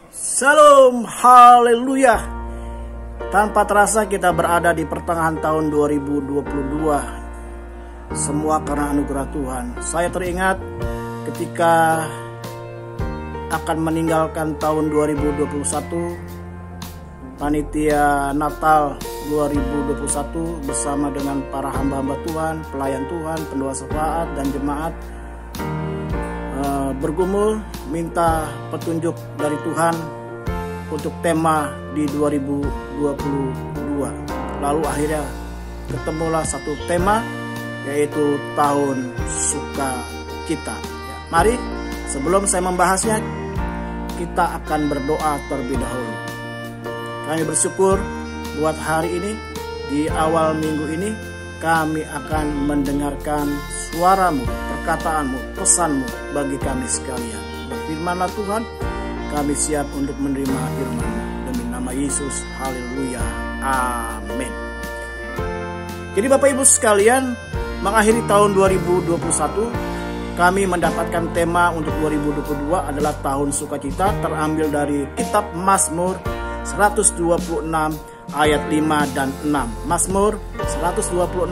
Salam, haleluya. Tanpa terasa kita berada di pertengahan tahun 2022. Semua karena anugerah Tuhan. Saya teringat ketika akan meninggalkan tahun 2021, panitia Natal 2021 bersama dengan para hamba-hamba Tuhan, pelayan Tuhan, pendoa syafaat dan jemaat bergumul minta petunjuk dari Tuhan untuk tema di 2022. Lalu akhirnya ketemulah satu tema, yaitu tahun sukacita. Mari sebelum saya membahasnya, kita akan berdoa terlebih dahulu. Kami bersyukur buat hari ini, di awal minggu ini kami akan mendengarkan suara-Mu, perkataan-Mu, pesan-Mu bagi kami sekalian. Berfirman-Lah Tuhan, kami siap untuk menerima firman-Mu. Demi nama Yesus, haleluya, amin. Jadi Bapak Ibu sekalian, mengakhiri tahun 2021, kami mendapatkan tema untuk 2022 adalah tahun sukacita, terambil dari kitab Mazmur 126 ayat 5 dan 6. Mazmur 126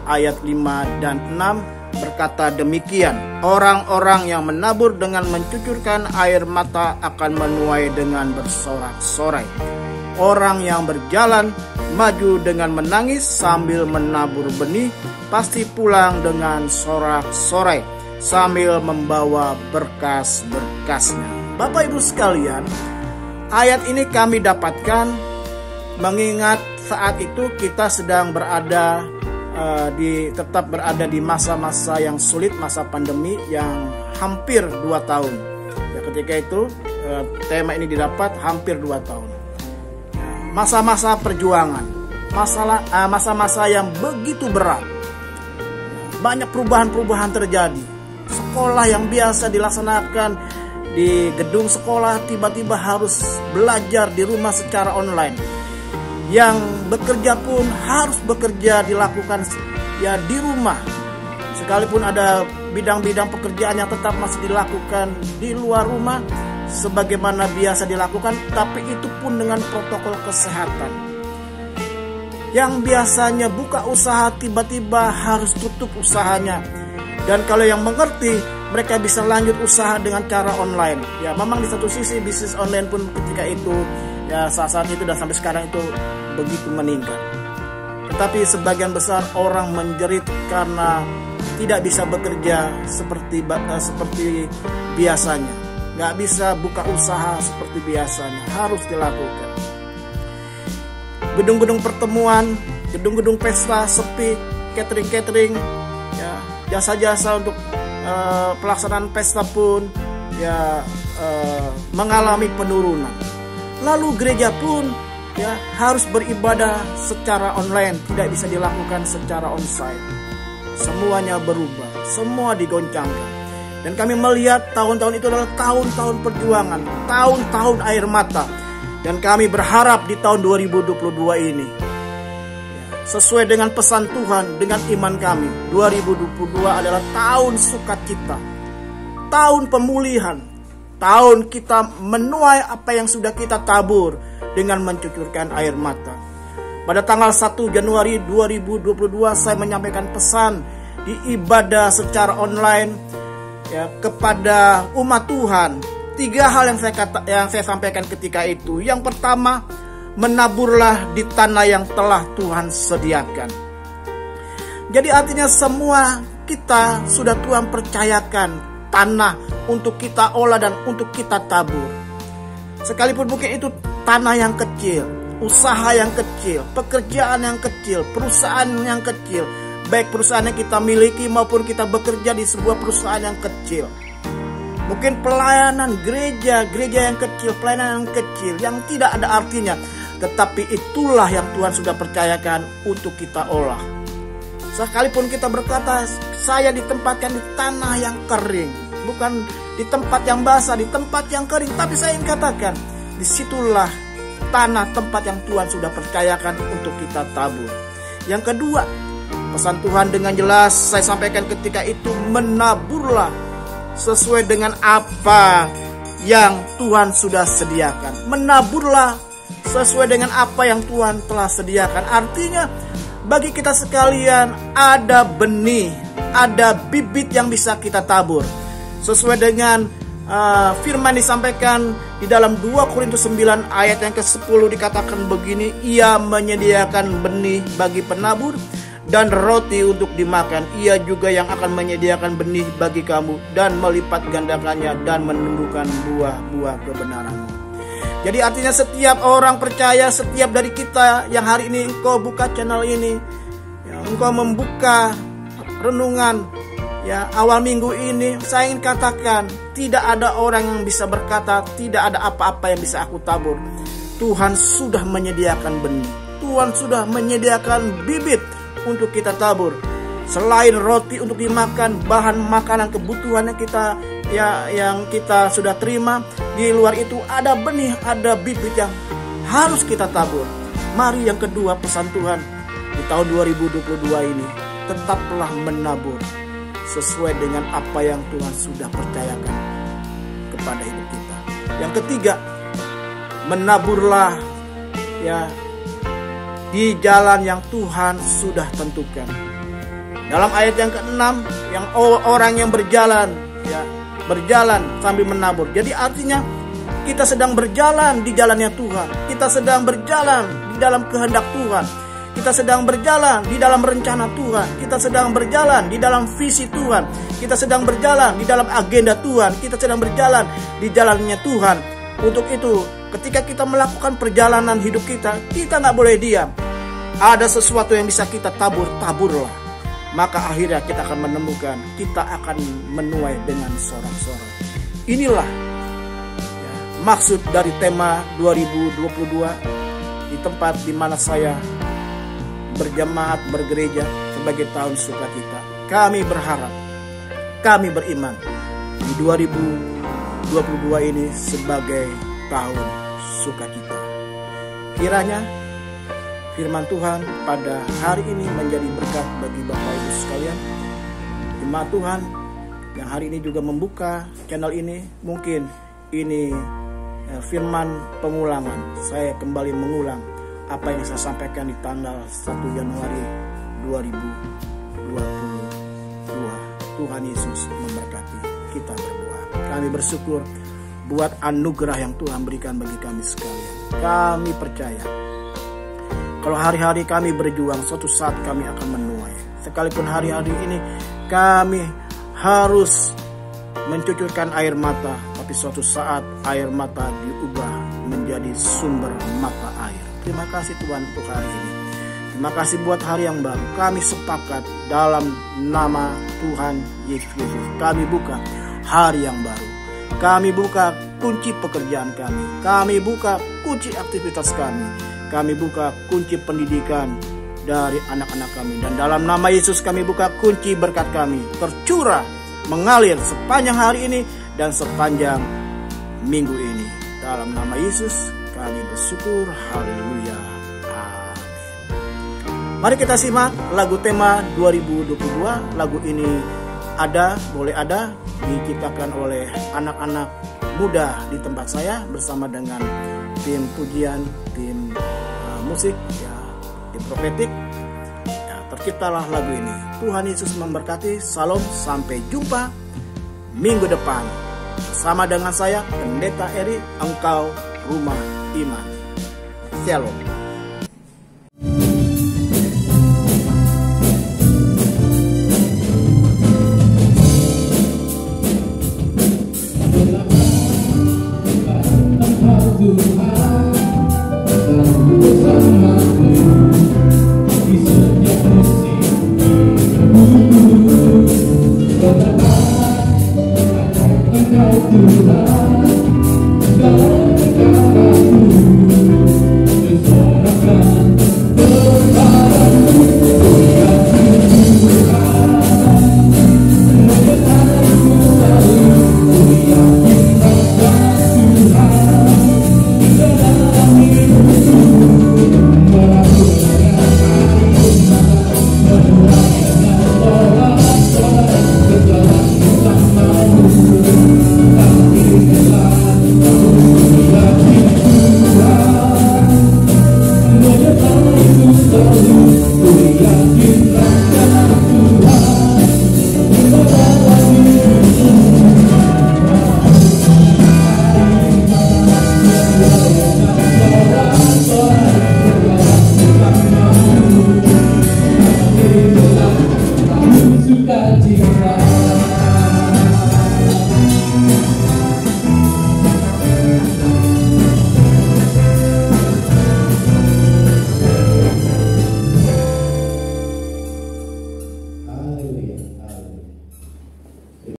ayat 5 dan 6 berkata demikian: orang-orang yang menabur dengan mencucurkan air mata akan menuai dengan bersorak-sorai. Orang yang berjalan maju dengan menangis sambil menabur benih pasti pulang dengan sorak-sorai sambil membawa berkas-berkasnya. Bapak Ibu sekalian, ayat ini kami dapatkan mengingat saat itu kita sedang berada tetap berada di masa-masa yang sulit, masa pandemi yang hampir 2 tahun. Ya, ketika itu tema ini didapat hampir 2 tahun. Masa-masa perjuangan, masa-masa yang begitu berat. Banyak perubahan-perubahan terjadi. Sekolah yang biasa dilaksanakan di gedung sekolah tiba-tiba harus belajar di rumah secara online. Yang bekerja pun harus bekerja dilakukan ya di rumah. Sekalipun ada bidang-bidang pekerjaan yang tetap masih dilakukan di luar rumah sebagaimana biasa dilakukan, tapi itu pun dengan protokol kesehatan. Yang biasanya buka usaha tiba-tiba harus tutup usahanya. Dan kalau yang mengerti, mereka bisa lanjut usaha dengan cara online. Ya, memang di satu sisi bisnis online pun ketika itu ya saat itu dan sampai sekarang itu begitu meningkat. Tetapi sebagian besar orang menjerit karena tidak bisa bekerja seperti biasanya. Nggak bisa buka usaha seperti biasanya. Harus dilakukan. Gedung-gedung pertemuan, gedung-gedung pesta sepi, catering, ya, jasa-jasa untuk pelaksanaan pesta pun ya mengalami penurunan. Lalu gereja pun ya harus beribadah secara online, tidak bisa dilakukan secara onsite. Semuanya berubah, semua digoncangkan. Dan kami melihat tahun-tahun itu adalah tahun-tahun perjuangan, tahun-tahun air mata. Dan kami berharap di tahun 2022 ini sesuai dengan pesan Tuhan, dengan iman kami, 2022 adalah tahun sukacita, tahun pemulihan, tahun kita menuai apa yang sudah kita tabur dengan mencucurkan air mata. Pada tanggal 1 Januari 2022 saya menyampaikan pesan di ibadah secara online ya, kepada umat Tuhan. 3 hal yang saya sampaikan ketika itu. Yang pertama, menaburlah di tanah yang telah Tuhan sediakan. Jadi artinya semua kita sudah Tuhan percayakan tanah untuk kita olah dan untuk kita tabur. Sekalipun mungkin itu tanah yang kecil, usaha yang kecil, pekerjaan yang kecil, perusahaan yang kecil, baik perusahaan yang kita miliki maupun kita bekerja di sebuah perusahaan yang kecil. Mungkin pelayanan gereja yang kecil, pelayanan yang kecil yang tidak ada artinya, tetapi itulah yang Tuhan sudah percayakan untuk kita olah. Sekalipun kita berkata, saya ditempatkan di tanah yang kering, bukan di tempat yang basah, di tempat yang kering, tapi saya ingin katakan, disitulah tanah tempat yang Tuhan sudah percayakan untuk kita tabur. Yang kedua, pesan Tuhan dengan jelas saya sampaikan ketika itu, menaburlah sesuai dengan apa yang Tuhan sudah sediakan. Menaburlah sesuai dengan apa yang Tuhan telah sediakan. Artinya bagi kita sekalian ada benih, ada bibit yang bisa kita tabur. Sesuai dengan firman disampaikan di dalam 2 Korintus 9 ayat yang ke-10 dikatakan begini, Ia menyediakan benih bagi penabur dan roti untuk dimakan. Ia juga yang akan menyediakan benih bagi kamu dan melipat gandakannya dan menumbuhkan buah-buah kebenaranmu. Jadi artinya setiap orang percaya, setiap dari kita yang hari ini engkau buka channel ini, ya, engkau membuka renungan ya awal minggu ini, saya ingin katakan tidak ada orang yang bisa berkata tidak ada apa-apa yang bisa aku tabur. Tuhan sudah menyediakan benih, Tuhan sudah menyediakan bibit untuk kita tabur. Selain roti untuk dimakan, bahan makanan kebutuhan yang kita sudah terima, di luar itu ada benih, ada bibit yang harus kita tabur. Mari yang kedua, pesan Tuhan di tahun 2022 ini, tetaplah menabur sesuai dengan apa yang Tuhan sudah percayakan kepada hidup kita. Yang ketiga, menaburlah ya di jalan yang Tuhan sudah tentukan. Dalam ayat yang ke-6, yang orang yang berjalan sambil menabur. Jadi artinya kita sedang berjalan di jalannya Tuhan. Kita sedang berjalan di dalam kehendak Tuhan. Kita sedang berjalan di dalam rencana Tuhan. Kita sedang berjalan di dalam visi Tuhan. Kita sedang berjalan di dalam agenda Tuhan. Kita sedang berjalan di jalannya Tuhan. Untuk itu, ketika kita melakukan perjalanan hidup kita nggak boleh diam. Ada sesuatu yang bisa kita taburlah. Maka akhirnya kita akan menemukan, kita akan menuai dengan sorak-sorai. Inilah ya, maksud dari tema 2022 di tempat di mana saya berjemaat bergereja sebagai tahun sukacita. Kami berharap, kami beriman di 2022 ini sebagai tahun sukacita. Kiranya firman Tuhan pada hari ini menjadi berkat bagi Bapak Ibu sekalian. Jemaat Tuhan yang hari ini juga membuka channel ini, mungkin ini firman pengulangan. Saya kembali mengulang apa yang saya sampaikan di tanggal 1 Januari 2022. Tuhan Yesus memberkati. Kita berdoa. Kami bersyukur buat anugerah yang Tuhan berikan bagi kami sekalian. Kami percaya kalau hari-hari kami berjuang, suatu saat kami akan menuai. Sekalipun hari-hari ini kami harus mencucurkan air mata, tapi suatu saat air mata diubah menjadi sumber mata air. Terima kasih Tuhan untuk hari ini. Terima kasih buat hari yang baru. Kami sepakat dalam nama Tuhan Yesus. Kami buka hari yang baru. Kami buka kunci pekerjaan kami. Kami buka kunci aktivitas kami. Kami buka kunci pendidikan dari anak-anak kami. Dan dalam nama Yesus kami buka kunci berkat kami. Tercurah, mengalir sepanjang hari ini dan sepanjang minggu ini. Dalam nama Yesus kami bersyukur. Haleluya. Amin. Mari kita simak lagu tema 2022. Lagu ini boleh ada diciptakan oleh anak-anak muda di tempat saya bersama dengan tim pujian, tim musik ya, tim profetik ya, terciptalah lagu ini. Tuhan Yesus memberkati. Salam, sampai jumpa minggu depan bersama dengan saya Pendeta Eri, engkau rumah iman. Shalom. Tuhan